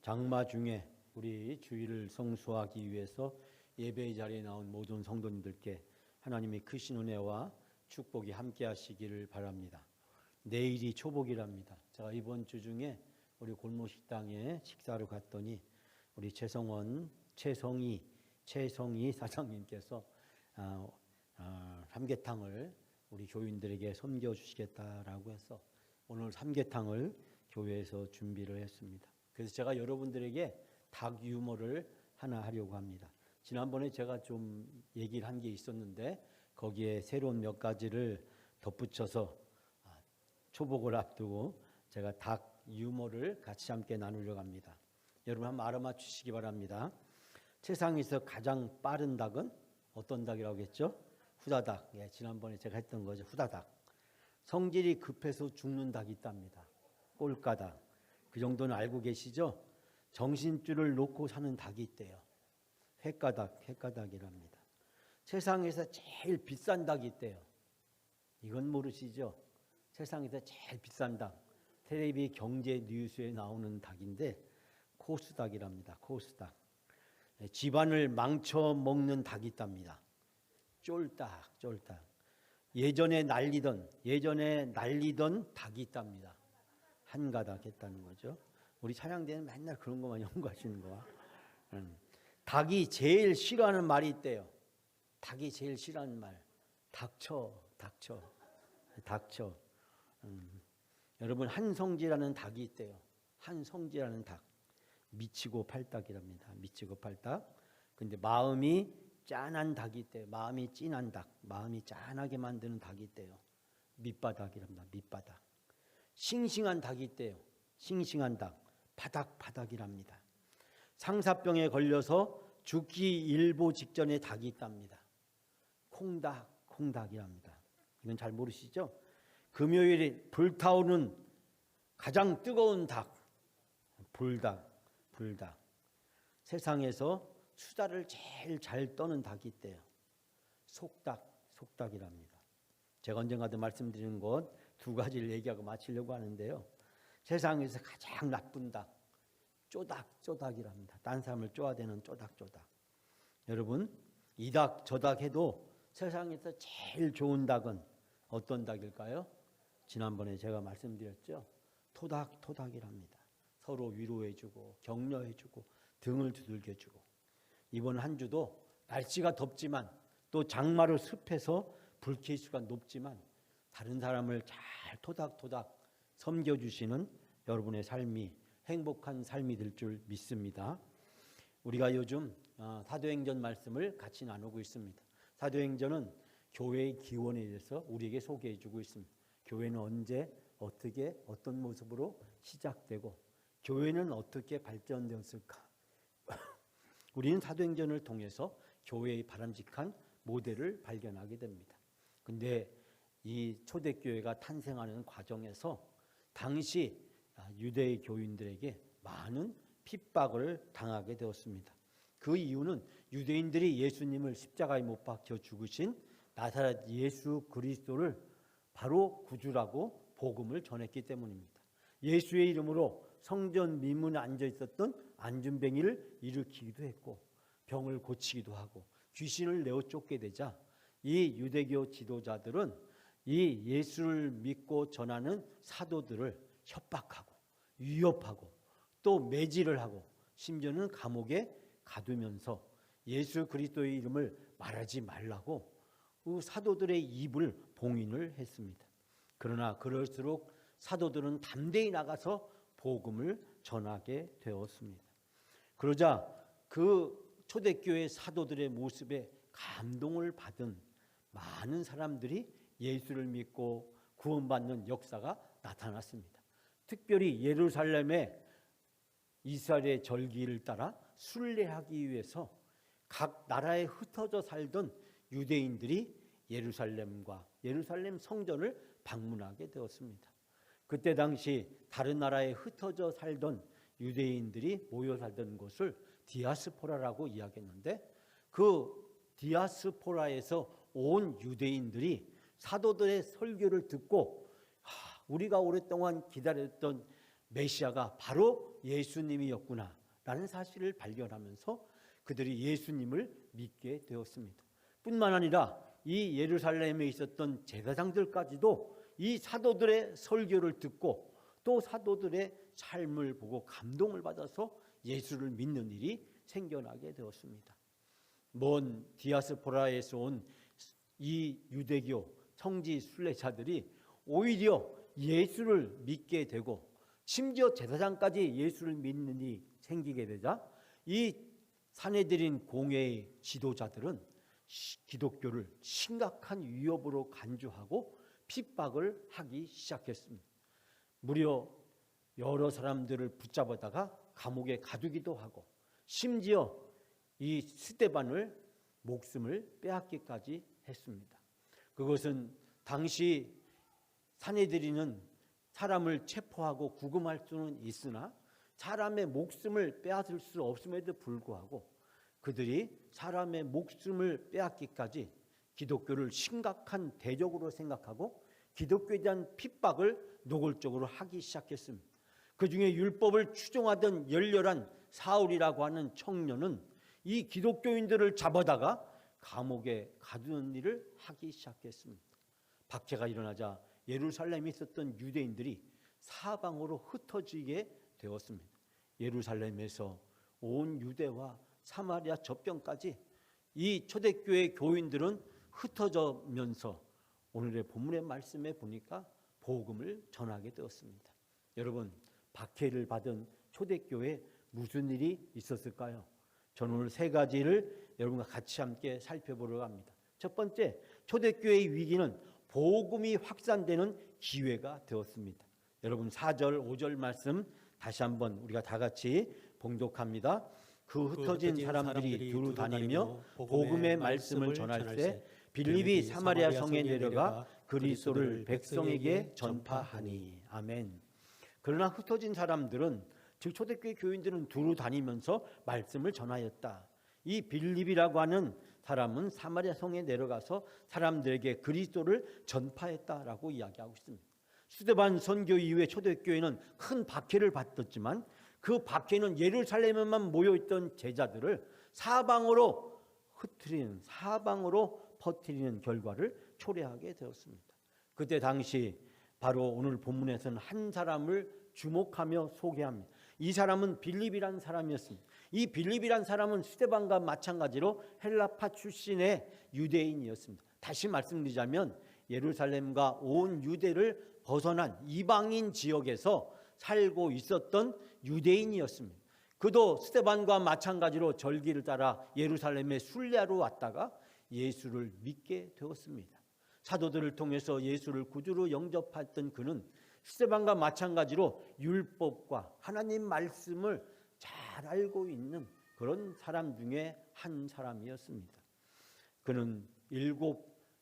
장마 중에 우리 주일을 성수하기 위해서 예배의 자리에 나온 모든 성도님들께 하나님의 크신 은혜와 축복이 함께 하시기를 바랍니다. 내일이 초복이랍니다. 제가 이번 주 중에 우리 골목식당에 식사를 갔더니 우리 최성희 사장님께서 삼계탕을 우리 교인들에게 섬겨주시겠다라고 해서 오늘 삼계탕을 교회에서 준비를 했습니다. 그래서 제가 여러분들에게 닭 유머를 하나 하려고 합니다. 지난번에 제가 좀 얘기를 한 게 있었는데 거기에 새로운 몇 가지를 덧붙여서 초복을 앞두고 제가 닭 유머를 같이 함께 나누려고 합니다. 여러분 한번 알아맞히시기 바랍니다. 세상에서 가장 빠른 닭은 어떤 닭이라고 했죠? 후다닥. 예, 지난번에 제가 했던 거죠. 후다닥. 성질이 급해서 죽는 닭이 있답니다. 꼴까닭. 그 정도는 알고 계시죠? 정신줄을 놓고 사는 닭이 있대요. 횟가닥이랍니다. 세상에서 제일 비싼 닭이 있대요. 이건 모르시죠? 세상에서 제일 비싼 닭. 텔레비 경제 뉴스에 나오는 닭인데 코스닭이랍니다. 코스닭. 집안을 망쳐 먹는 닭이 있답니다. 쫄딱. 예전에 날리던 닭이 있답니다. 한가닥 했다는 거죠. 우리 찬양대는 맨날 그런 것만 연구하시는 거야. 닭이 제일 싫어하는 말이 있대요. 닭이 제일 싫어하는 말. 닥쳐. 여러분 한성지라는 닭이 있대요. 한성지라는 닭. 미치고 팔닭이랍니다. 미치고 팔닭. 근데 마음이 짠한 닭이 있대요. 마음이 찐한 닭. 마음이 짠하게 만드는 닭이 있대요. 밑바닥이랍니다. 밑바닥. 싱싱한 닭이 있대요. 싱싱한 닭. 바닥이랍니다. 상사병에 걸려서 죽기 일보 직전에 닭이 있답니다. 콩닭이랍니다. 이건 잘 모르시죠? 금요일에 불타오는 가장 뜨거운 닭. 불닭. 세상에서 수다를 제일 잘 떠는 닭이 있대요. 속닭이랍니다. 제가 언젠가도 말씀드린 것 두 가지를 얘기하고 마치려고 하는데요. 세상에서 가장 나쁜 닭, 쪼닥이랍니다. 딴 사람을 쪼아대는 쪼닥. 여러분, 이 닭, 저 닭 해도 세상에서 제일 좋은 닭은 어떤 닭일까요? 지난번에 제가 말씀드렸죠. 토닥이랍니다. 서로 위로해주고 격려해주고 등을 두들겨주고. 이번 한 주도 날씨가 덥지만 또 장마로 습해서 불쾌수가 높지만 다른 사람을 잘 토닥토닥 섬겨주시는 여러분의 삶이 행복한 삶이 될 줄 믿습니다. 우리가 요즘 사도행전 말씀을 같이 나누고 있습니다. 사도행전은 교회의 기원에 대해서 우리에게 소개해주고 있습니다. 교회는 언제 어떻게 어떤 모습으로 시작되고 교회는 어떻게 발전되었을까. 우리는 사도행전을 통해서 교회의 바람직한 모델을 발견하게 됩니다. 그런데 이 초대교회가 탄생하는 과정에서 당시 유대의 교인들에게 많은 핍박을 당하게 되었습니다. 그 이유는 유대인들이 예수님을 십자가에 못 박혀 죽으신 나사렛 예수 그리스도를 바로 구주라고 복음을 전했기 때문입니다. 예수의 이름으로 성전 미문에 앉아 있었던 안진뱅이를 일으키기도 했고 병을 고치기도 하고 귀신을 내어 쫓게 되자 이 유대교 지도자들은 이 예수를 믿고 전하는 사도들을 협박하고 위협하고 또 매질을 하고 심지어는 감옥에 가두면서 예수 그리스도의 이름을 말하지 말라고 그 사도들의 입을 봉인을 했습니다. 그러나 그럴수록 사도들은 담대히 나가서 복음을 전하게 되었습니다. 그러자 그 초대교회 사도들의 모습에 감동을 받은 많은 사람들이 예수를 믿고 구원받는 역사가 나타났습니다. 특별히 예루살렘에 이스라엘의 절기를 따라 순례하기 위해서 각 나라에 흩어져 살던 유대인들이 예루살렘 성전을 방문하게 되었습니다. 그때 당시 다른 나라에 흩어져 살던 유대인들이 모여 살던 곳을 디아스포라라고 이야기했는데 그 디아스포라에서 온 유대인들이 사도들의 설교를 듣고 우리가 오랫동안 기다렸던 메시아가 바로 예수님이었구나라는 사실을 발견하면서 그들이 예수님을 믿게 되었습니다. 뿐만 아니라 이 예루살렘에 있었던 제사장들까지도 이 사도들의 설교를 듣고 또 사도들의 삶을 보고 감동을 받아서 예수를 믿는 일이 생겨나게 되었습니다. 먼 디아스포라에서 온 이 유대교 성지 순례자들이 오히려 예수를 믿게 되고 심지어 제사장까지 예수를 믿는 일이 생기게 되자 이 산헤드린 공회의 지도자들은 기독교를 심각한 위협으로 간주하고 핍박을 하기 시작했습니다. 무려 여러 사람들을 붙잡아다가 감옥에 가두기도 하고 심지어 이 스데반을 목숨을 빼앗기까지 했습니다. 그것은 당시 산헤드린은 사람을 체포하고 구금할 수는 있으나 사람의 목숨을 빼앗을 수 없음에도 불구하고 그들이 사람의 목숨을 빼앗기까지 기독교를 심각한 대적으로 생각하고 기독교에 대한 핍박을 노골적으로 하기 시작했습니다. 그 중에 율법을 추종하던 열렬한 사울이라고 하는 청년은 이 기독교인들을 잡아다가 감옥에 가두는 일을 하기 시작했습니다. 박해가 일어나자 예루살렘에 있었던 유대인들이 사방으로 흩어지게 되었습니다. 예루살렘에서 온 유대와 사마리아 접경까지 이 초대교회 교인들은 흩어져면서 오늘의 본문의 말씀에 보니까 복음을 전하게 되었습니다. 여러분, 박해를 받은 초대교회에 무슨 일이 있었을까요? 저는 오늘 세 가지를 여러분과 같이 함께 살펴보려고 합니다. 첫 번째, 초대교회의 위기는 복음이 확산되는 기회가 되었습니다. 여러분 4절 5절 말씀 다시 한번 우리가 다 같이 봉독합니다. 그 흩어진 사람들이 두루 다니며 복음의 말씀을 전할 때 빌립이 사마리아 성에 내려가 그리스도를 백성에게 전파하니. 아멘. 그러나 흩어진 사람들은 즉 초대교회 교인들은 두루 다니면서 말씀을 전하였다. 이 빌립이라고 하는 사람은 사마리아 성에 내려가서 사람들에게 그리스도를 전파했다라고 이야기하고 있습니다. 스데반 선교 이후에 초대교회는 큰 박해를 받았지만 그 박해는 예루살렘에만 모여있던 제자들을 사방으로 흩트리는 사방으로 퍼뜨리는 결과를 초래하게 되었습니다. 그때 당시 바로 오늘 본문에서는 한 사람을 주목하며 소개합니다. 이 사람은 빌립이라는 사람이었습니다. 이 빌립이라는 사람은 스데반과 마찬가지로 헬라파 출신의 유대인이었습니다. 다시 말씀드리자면 예루살렘과 온 유대를 벗어난 이방인 지역에서 살고 있었던 유대인이었습니다. 그도 스데반과 마찬가지로 절기를 따라 예루살렘에 순례하러 왔다가 예수를 믿게 되었습니다. 사도들을 통해서 예수를 구주로 영접했던 그는 스데반과 마찬가지로 율법과 하나님 말씀을 잘 알고 있는 그런 사람 중에 한 사람이었습니다. 그는 7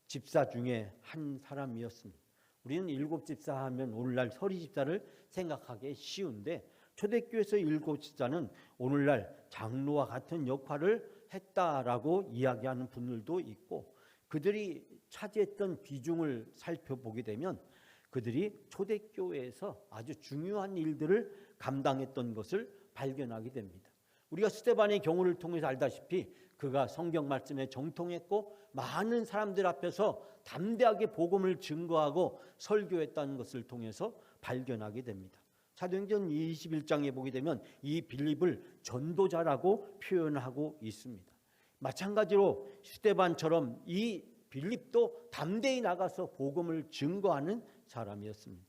집사 중에 한 사람이었습니다. 우리는 7 집사 하면 오늘날 서리 집사를 생각하기 쉬운데 초대교회에서 7 집사는 오늘날 장로와 같은 역할을 했다라고 이야기하는 분들도 있고 그들이 차지했던 비중을 살펴보게 되면 그들이 초대교회에서 아주 중요한 일들을 감당했던 것을 발견하게 됩니다. 우리가 스데반의 경우를 통해서 알다시피 그가 성경 말씀에 정통했고 많은 사람들 앞에서 담대하게 복음을 증거하고 설교했다는 것을 통해서 발견하게 됩니다. 사도행전 21장에 보게 되면 이 빌립을 전도자라고 표현하고 있습니다. 마찬가지로 스데반처럼 이 빌립도 담대히 나가서 복음을 증거하는 사람이었습니다.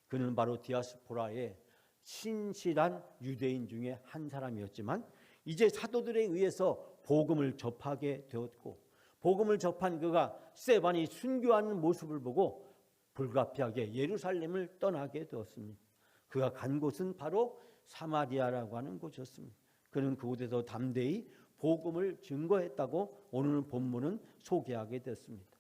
그는 바로 디아스포라의 신실한 유대인 중에 한 사람이었지만 이제 사도들에 의해서 복음을 접하게 되었고 복음을 접한 그가 스데반이 순교하는 모습을 보고 불가피하게 예루살렘을 떠나게 되었습니다. 그가 간 곳은 바로 사마리아라고 하는 곳이었습니다. 그는 그곳에서 담대히 복음을 증거했다고 오늘 본문은 소개하게 됐습니다.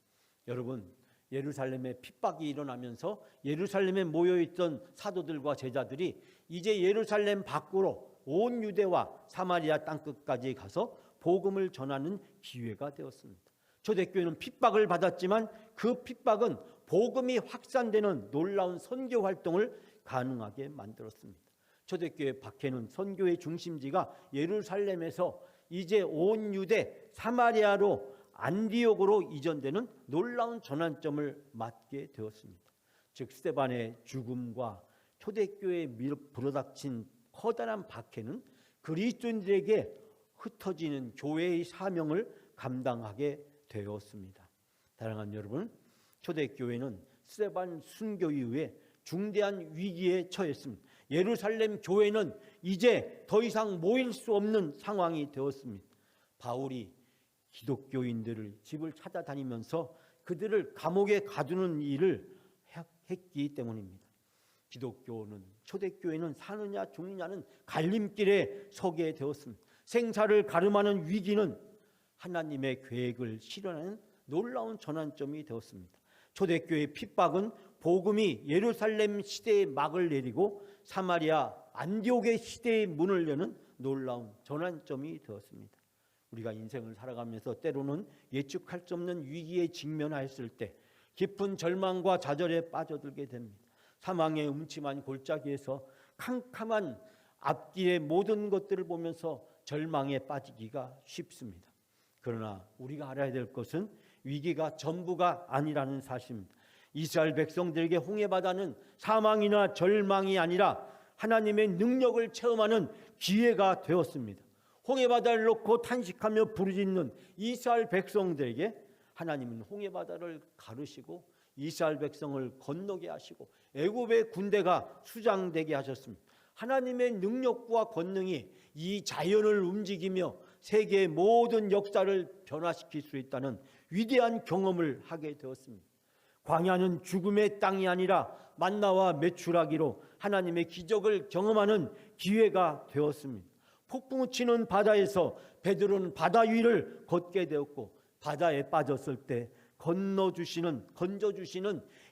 여러분, 예루살렘에 핍박이 일어나면서 예루살렘에 모여있던 사도들과 제자들이 이제 예루살렘 밖으로 온 유대와 사마리아 땅끝까지 가서 복음을 전하는 기회가 되었습니다. 초대교회는 핍박을 받았지만 그 핍박은 복음이 확산되는 놀라운 선교 활동을 가능하게 만들었습니다. 초대교회 박해는 선교의 중심지가 예루살렘에서 이제 온 유대 사마리아로 안디옥으로 이전되는 놀라운 전환점을 맞게 되었습니다. 즉 스데반의 죽음과 초대교회에 불어닥친 커다란 박해는 그리스도인들에게 흩어지는 교회의 사명을 감당하게 되었습니다. 사랑하는 여러분, 초대교회는 스데반 순교 이후에 중대한 위기에 처했습니다. 예루살렘 교회는 이제 더 이상 모일 수 없는 상황이 되었습니다. 바울이 기독교인들을 집을 찾아다니면서 그들을 감옥에 가두는 일을 했기 때문입니다. 기독교는, 초대교회는 사느냐 죽느냐는 갈림길에 서게 되었습니다. 생사를 가름하는 위기는 하나님의 계획을 실현하는 놀라운 전환점이 되었습니다. 초대교회의 핍박은 복음이 예루살렘 시대의 막을 내리고 사마리아 안디옥의 시대의 문을 여는 놀라운 전환점이 되었습니다. 우리가 인생을 살아가면서 때로는 예측할 수 없는 위기에 직면하였을 때 깊은 절망과 좌절에 빠져들게 됩니다. 사망의 음침한 골짜기에서 캄캄한 앞길의 모든 것들을 보면서 절망에 빠지기가 쉽습니다. 그러나 우리가 알아야 될 것은 위기가 전부가 아니라는 사실입니다. 이스라엘 백성들에게 홍해바다는 사망이나 절망이 아니라 하나님의 능력을 체험하는 기회가 되었습니다. 홍해바다를 놓고 탄식하며 부르짖는 이스라엘 백성들에게 하나님은 홍해바다를 가르시고 이스라엘 백성을 건너게 하시고 애굽의 군대가 수장되게 하셨습니다. 하나님의 능력과 권능이 이 자연을 움직이며 세계의 모든 역사를 변화시킬 수 있다는 위대한 경험을 하게 되었습니다. 광야는 죽음의 땅이 아니라 만나와 메추라기로 하나님의 기적을 경험하는 기회가 되었습니다. 폭풍 치는 바다에서 베드로는 바다 위를 걷게 되었고 바다에 빠졌을 때 건져주시는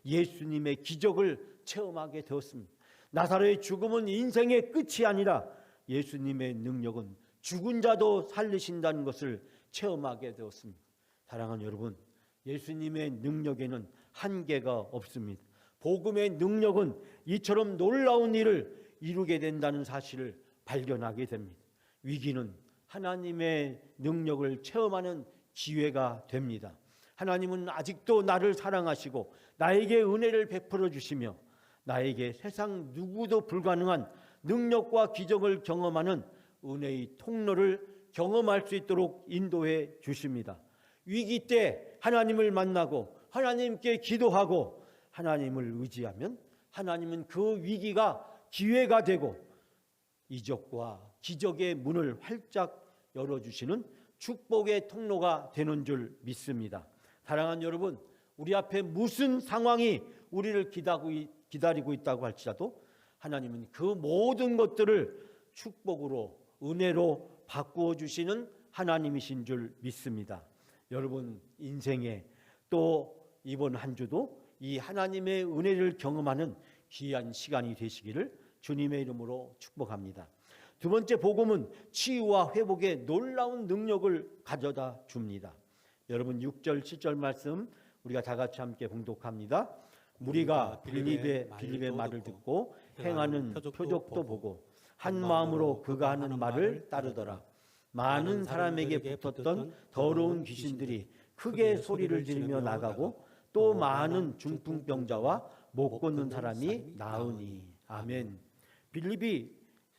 예수님의 기적을 체험하게 되었습니다. 나사로의 죽음은 인생의 끝이 아니라 예수님의 능력은 죽은 자도 살리신다는 것을 체험하게 되었습니다. 사랑하는 여러분, 예수님의 능력에는 한계가 없습니다. 복음의 능력은 이처럼 놀라운 일을 이루게 된다는 사실을 발견하게 됩니다. 위기는 하나님의 능력을 체험하는 기회가 됩니다. 하나님은 아직도 나를 사랑하시고 나에게 은혜를 베풀어 주시며 나에게 세상 누구도 불가능한 능력과 기적을 경험하는 은혜의 통로를 경험할 수 있도록 인도해 주십니다. 위기 때 하나님을 만나고 하나님께 기도하고 하나님을 의지하면 하나님은 그 위기가 기회가 되고 이적과 기적의 문을 활짝 열어주시는 축복의 통로가 되는 줄 믿습니다. 사랑하는 여러분, 우리 앞에 무슨 상황이 우리를 기다리고 있다고 할지라도 하나님은 그 모든 것들을 축복으로 은혜로 바꾸어 주시는 하나님이신 줄 믿습니다. 여러분 인생에 또 이번 한 주도 이 하나님의 은혜를 경험하는 귀한 시간이 되시기를 주님의 이름으로 축복합니다. 두 번째 복음은 치유와 회복의 놀라운 능력을 가져다 줍니다. 여러분 6절 7절 말씀 우리가 다 같이 함께 봉독합니다. 무리가 빌립의 말을 듣고 행하는 표적도 보고 한 마음으로 그가 하는 말을 따르더라. 많은 사람에게 붙었던 더러운 귀신들이 크게 소리를 지르며 나가고 또 많은 중풍병자와 못 걷는 사람이 나으니. 아멘. 빌립이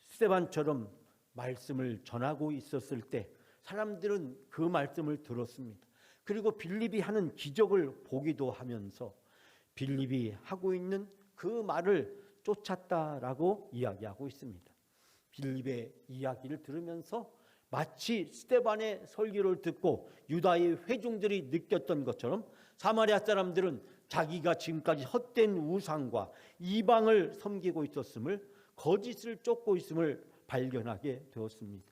스데반처럼 말씀을 전하고 있었을 때 사람들은 그 말씀을 들었습니다. 그리고 빌립이 하는 기적을 보기도 하면서 빌립이 하고 있는 그 말을 쫓았다라고 이야기하고 있습니다. 빌립의 이야기를 들으면서 마치 스데반의 설교를 듣고 유다의 회중들이 느꼈던 것처럼 사마리아 사람들은 자기가 지금까지 헛된 우상과 이방을 섬기고 있었음을, 거짓을 쫓고 있음을 발견하게 되었습니다.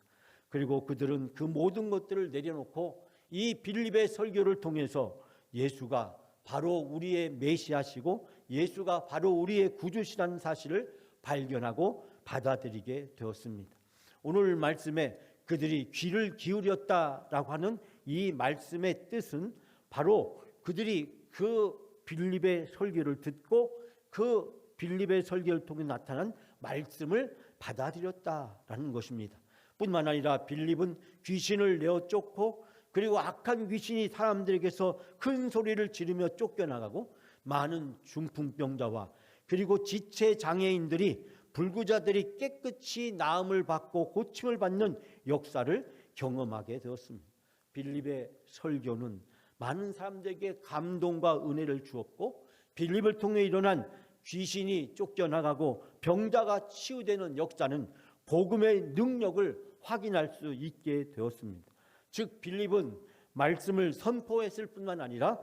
그리고 그들은 그 모든 것들을 내려놓고 이 빌립의 설교를 통해서 예수가 바로 우리의 메시아시고 예수가 바로 우리의 구주시라는 사실을 발견하고 받아들이게 되었습니다. 오늘 말씀에 그들이 귀를 기울였다라고 하는 이 말씀의 뜻은 바로 그들이 그 빌립의 설교를 듣고 그 빌립의 설교를 통해 나타난 말씀을 받아들였다라는 것입니다. 뿐만 아니라 빌립은 귀신을 내어 쫓고 그리고 악한 귀신이 사람들에게서 큰 소리를 지르며 쫓겨나가고 많은 중풍병자와 그리고 지체 장애인들이 불구자들이 깨끗이 나음을 받고 고침을 받는 역사를 경험하게 되었습니다. 빌립의 설교는 많은 사람들에게 감동과 은혜를 주었고 빌립을 통해 일어난 귀신이 쫓겨나가고 병자가 치유되는 역사는 복음의 능력을 확인할 수 있게 되었습니다. 즉 빌립은 말씀을 선포했을 뿐만 아니라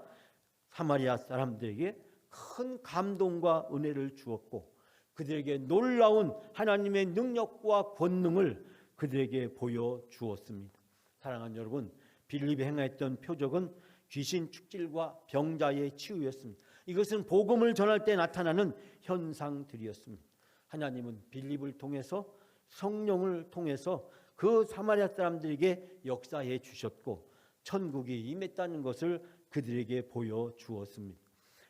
사마리아 사람들에게 큰 감동과 은혜를 주었고 그들에게 놀라운 하나님의 능력과 권능을 그들에게 보여주었습니다. 사랑하는 여러분, 빌립이 행했던 표적은 귀신 축질과 병자의 치유였습니다. 이것은 복음을 전할 때 나타나는 현상들이었습니다. 하나님은 빌립을 통해서 성령을 통해서 그 사마리아 사람들에게 역사해 주셨고 천국이 임했다는 것을 그들에게 보여주었습니다.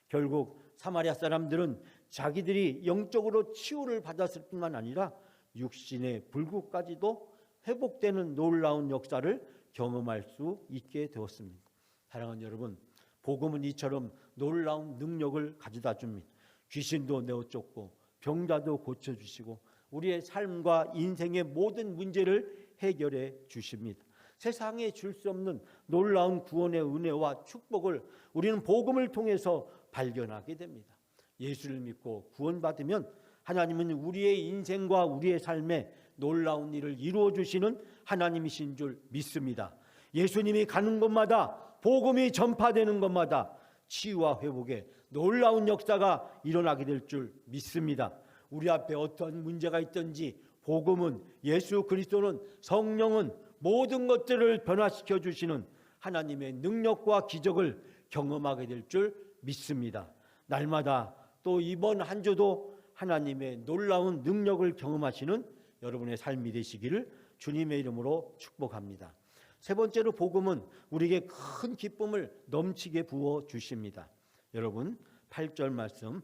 결국 사마리아 사람들은 자기들이 영적으로 치유를 받았을 뿐만 아니라 육신의 불구까지도 회복되는 놀라운 역사를 경험할 수 있게 되었습니다. 사랑하는 여러분, 복음은 이처럼 놀라운 능력을 가져다 줍니다. 귀신도 내어 쫓고 병자도 고쳐주시고 우리의 삶과 인생의 모든 문제를 해결해 주십니다. 세상에 줄 수 없는 놀라운 구원의 은혜와 축복을 우리는 복음을 통해서 발견하게 됩니다. 예수를 믿고 구원받으면 하나님은 우리의 인생과 우리의 삶에 놀라운 일을 이루어 주시는 하나님이신 줄 믿습니다. 예수님이 가는 곳마다 복음이 전파되는 곳마다 치유와 회복의 놀라운 역사가 일어나게 될 줄 믿습니다. 우리 앞에 어떤 문제가 있든지 복음은 예수 그리스도는 성령은 모든 것들을 변화시켜 주시는 하나님의 능력과 기적을 경험하게 될 줄 믿습니다. 날마다 또 이번 한 주도 하나님의 놀라운 능력을 경험하시는 여러분의 삶이 되시기를 주님의 이름으로 축복합니다. 세 번째로 복음은 우리에게 큰 기쁨을 넘치게 부어 주십니다. 여러분 8절 말씀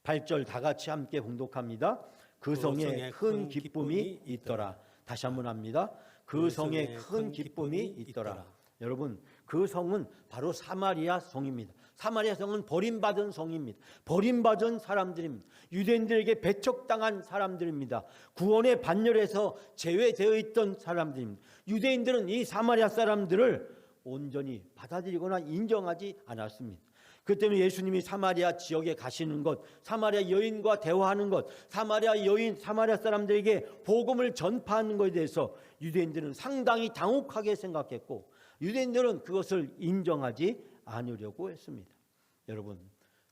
8절 다 같이 함께 봉독합니다. 그 성에 큰 기쁨이 있더라. 다시 한번 합니다. 그 성에 큰 기쁨이 있더라. 여러분 그 성은 바로 사마리아 성입니다. 사마리아 성은 버림받은 성입니다. 버림받은 사람들입니다. 유대인들에게 배척당한 사람들입니다. 구원의 반열에서 제외되어 있던 사람들입니다. 유대인들은 이 사마리아 사람들을 온전히 받아들이거나 인정하지 않았습니다. 그 때문에 예수님이 사마리아 지역에 가시는 것, 사마리아 여인과 대화하는 것, 사마리아 사람들에게 복음을 전파하는 것에 대해서 유대인들은 상당히 당혹하게 생각했고 유대인들은 그것을 인정하지 않으려고 했습니다. 여러분,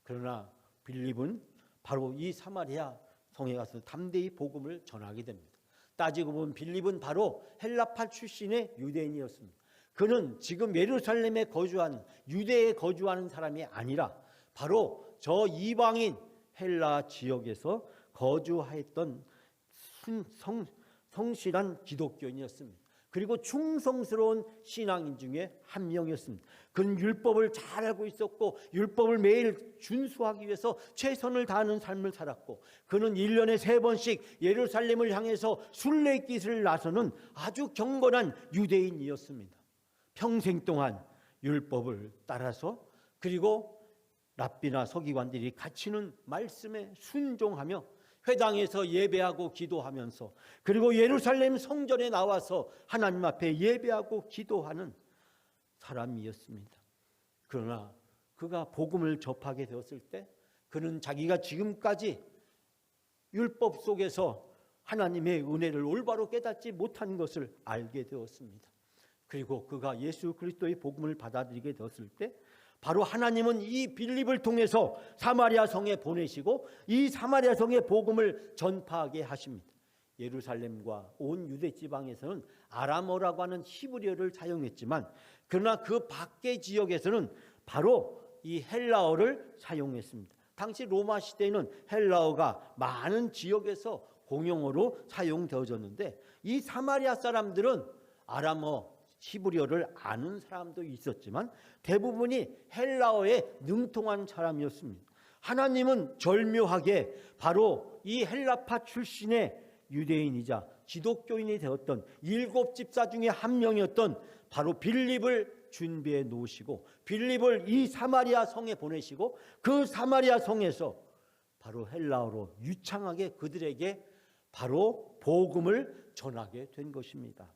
그러나 빌립은 바로 이 사마리아 성에 가서 담대히 복음을 전하게 됩니다. 따지고 보면 빌립은 바로 헬라파 출신의 유대인이었습니다. 그는 지금 예루살렘에 거주한 유대에 거주하는 사람이 아니라 바로 저 이방인 헬라 지역에서 거주했던 성실한 기독교인이었습니다. 그리고 충성스러운 신앙인 중에 한 명이었습니다. 그는 율법을 잘 알고 있었고 율법을 매일 준수하기 위해서 최선을 다하는 삶을 살았고 그는 1년에 3번씩 예루살렘을 향해서 순례길을 나서는 아주 경건한 유대인이었습니다. 평생 동안 율법을 따라서 그리고 랍비나 서기관들이 가르치는 말씀에 순종하며 회당에서 예배하고 기도하면서 그리고 예루살렘 성전에 나와서 하나님 앞에 예배하고 기도하는 사람이었습니다. 그러나 그가 복음을 접하게 되었을 때 그는 자기가 지금까지 율법 속에서 하나님의 은혜를 올바로 깨닫지 못한 것을 알게 되었습니다. 그리고 그가 예수 그리스도의 복음을 받아들이게 되었을 때 바로 하나님은 이 빌립을 통해서 사마리아 성에 보내시고 이 사마리아 성의 복음을 전파하게 하십니다. 예루살렘과 온 유대 지방에서는 아람어라고 하는 히브리어를 사용했지만 그러나 그 밖의 지역에서는 바로 이 헬라어를 사용했습니다. 당시 로마 시대에는 헬라어가 많은 지역에서 공용어로 사용되어졌는데 이 사마리아 사람들은 아람어 히브리어를 아는 사람도 있었지만 대부분이 헬라어에 능통한 사람이었습니다. 하나님은 절묘하게 바로 이 헬라파 출신의 유대인이자 기독교인이 되었던 7 집사 중에 한 명이었던 바로 빌립을 준비해 놓으시고 빌립을 이 사마리아 성에 보내시고 그 사마리아 성에서 바로 헬라어로 유창하게 그들에게 바로 복음을 전하게 된 것입니다.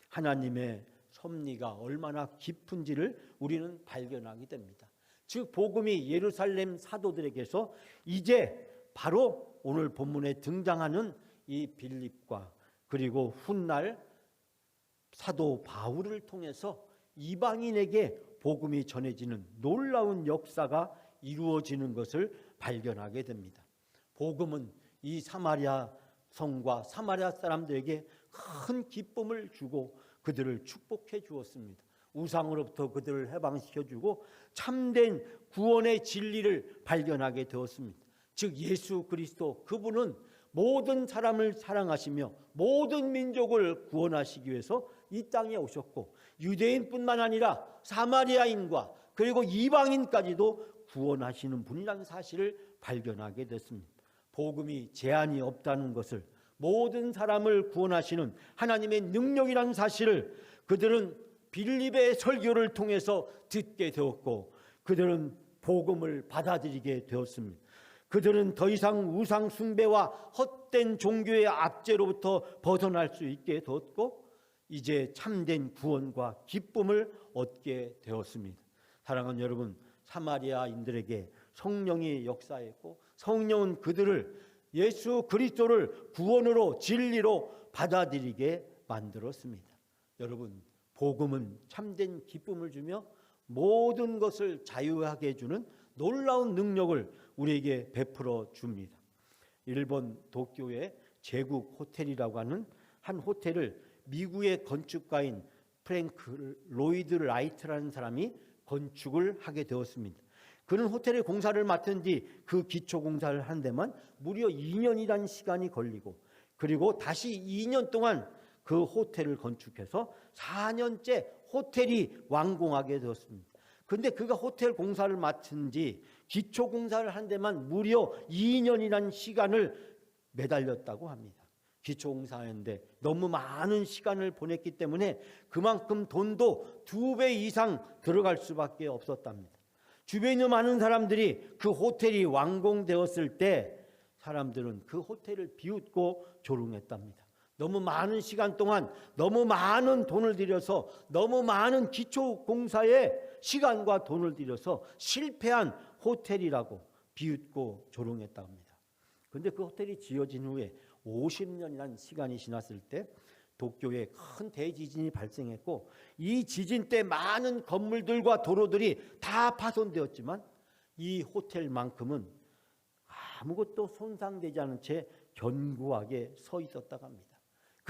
하나님의 섭리가 얼마나 깊은지를 우리는 발견하게 됩니다. 즉 복음이 예루살렘 사도들에게서 이제 바로 오늘 본문에 등장하는 이 빌립과 그리고 훗날 사도 바울을 통해서 이방인에게 복음이 전해지는 놀라운 역사가 이루어지는 것을 발견하게 됩니다. 복음은 이 사마리아 성과 사마리아 사람들에게 큰 기쁨을 주고 그들을 축복해 주었습니다. 우상으로부터 그들을 해방시켜 주고 참된 구원의 진리를 발견하게 되었습니다. 즉 예수 그리스도 그분은 모든 사람을 사랑하시며 모든 민족을 구원하시기 위해서 이 땅에 오셨고 유대인뿐만 아니라 사마리아인과 그리고 이방인까지도 구원하시는 분이라는 사실을 발견하게 됐습니다. 복음이 제한이 없다는 것을 모든 사람을 구원하시는 하나님의 능력이라는 사실을 그들은 빌립의 설교를 통해서 듣게 되었고 그들은 복음을 받아들이게 되었습니다. 그들은 더 이상 우상 숭배와 헛된 종교의 압제로부터 벗어날 수 있게 되었고 이제 참된 구원과 기쁨을 얻게 되었습니다. 사랑하는 여러분, 사마리아인들에게 성령이 역사했고 성령은 그들을 예수 그리스도를 구원으로 진리로 받아들이게 만들었습니다. 여러분, 복음은 참된 기쁨을 주며 모든 것을 자유하게 해주는 놀라운 능력을 우리에게 베풀어 줍니다. 일본 도쿄의 제국 호텔이라고 하는 한 호텔을 미국의 건축가인 프랭크 로이드 라이트라는 사람이 건축을 하게 되었습니다. 그는 호텔의 공사를 맡은 뒤 그 기초 공사를 한 데만 무려 2년이라는 시간이 걸리고 그리고 다시 2년 동안 그 호텔을 건축해서 4년째 호텔이 완공하게 되었습니다. 그런데 그가 호텔 공사를 맡은 지 기초 공사를 한 데만 무려 2년이라는 시간을 매달렸다고 합니다. 기초 공사하는데 너무 많은 시간을 보냈기 때문에 그만큼 돈도 2배 이상 들어갈 수밖에 없었답니다. 주변에 있는 많은 사람들이 그 호텔이 완공되었을 때 사람들은 그 호텔을 비웃고 조롱했답니다. 너무 많은 시간 동안 너무 많은 돈을 들여서 너무 많은 기초 공사에 시간과 돈을 들여서 실패한 호텔이라고 비웃고 조롱했다고 합니다. 그런데 그 호텔이 지어진 후에 50년이라는 시간이 지났을 때 도쿄에 큰 대지진이 발생했고 이 지진 때 많은 건물들과 도로들이 다 파손되었지만 이 호텔만큼은 아무것도 손상되지 않은 채 견고하게 서 있었다고 합니다.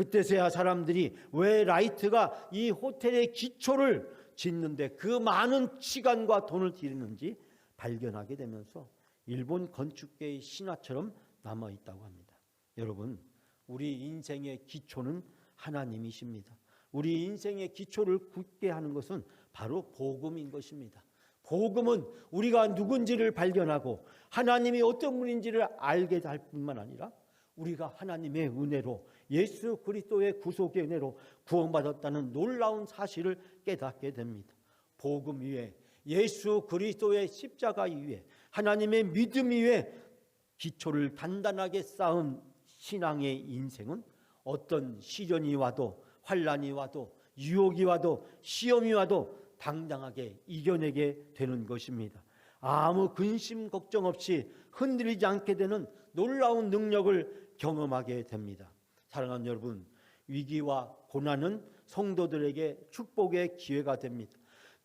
그때서야 사람들이 왜 라이트가 이 호텔의 기초를 짓는데 그 많은 시간과 돈을 들이는지 발견하게 되면서 일본 건축계의 신화처럼 남아있다고 합니다. 여러분, 우리 인생의 기초는 하나님이십니다. 우리 인생의 기초를 굳게 하는 것은 바로 복음인 것입니다. 복음은 우리가 누군지를 발견하고 하나님이 어떤 분인지를 알게 할 뿐만 아니라 우리가 하나님의 은혜로 예수 그리스도의 구속의 은혜로 구원받았다는 놀라운 사실을 깨닫게 됩니다. 복음 위에 예수 그리스도의 십자가 위에 하나님의 믿음 위에 기초를 단단하게 쌓은 신앙의 인생은 어떤 시련이 와도 환난이 와도 유혹이 와도 시험이 와도 당당하게 이겨내게 되는 것입니다. 아무 근심 걱정 없이 흔들리지 않게 되는 놀라운 능력을 경험하게 됩니다. 사랑하는 여러분, 위기와 고난은 성도들에게 축복의 기회가 됩니다.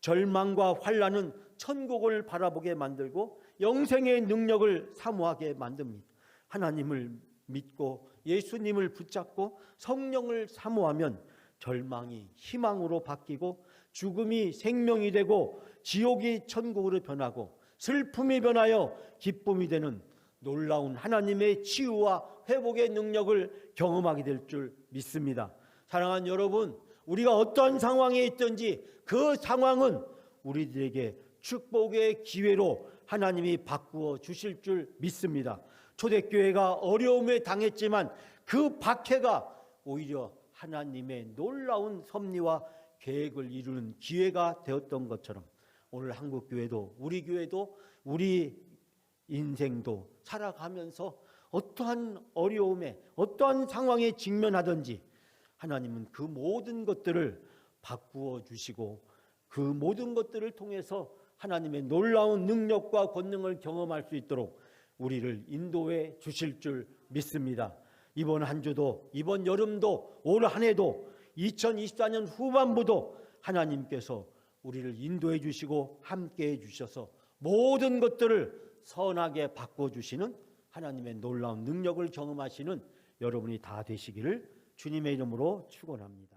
절망과 환난은 천국을 바라보게 만들고 영생의 능력을 사모하게 만듭니다. 하나님을 믿고 예수님을 붙잡고 성령을 사모하면 절망이 희망으로 바뀌고 죽음이 생명이 되고 지옥이 천국으로 변하고 슬픔이 변하여 기쁨이 되는 놀라운 하나님의 치유와 회복의 능력을 경험하게 될 줄 믿습니다. 사랑하는 여러분, 우리가 어떤 상황에 있든지 그 상황은 우리들에게 축복의 기회로 하나님이 바꾸어 주실 줄 믿습니다. 초대교회가 어려움에 당했지만 그 박해가 오히려 하나님의 놀라운 섭리와 계획을 이루는 기회가 되었던 것처럼 오늘 한국교회도 우리 교회도 우리 인생도 살아가면서 어떠한 어려움에 어떠한 상황에 직면하든지 하나님은 그 모든 것들을 바꾸어 주시고 그 모든 것들을 통해서 하나님의 놀라운 능력과 권능을 경험할 수 있도록 우리를 인도해 주실 줄 믿습니다. 이번 한 주도 이번 여름도 올 한 해도 2024년 후반부도 하나님께서 우리를 인도해 주시고 함께해 주셔서 모든 것들을 선하게 바꿔주시는 하나님의 놀라운 능력을 경험하시는 여러분이 다 되시기를 주님의 이름으로 축원합니다.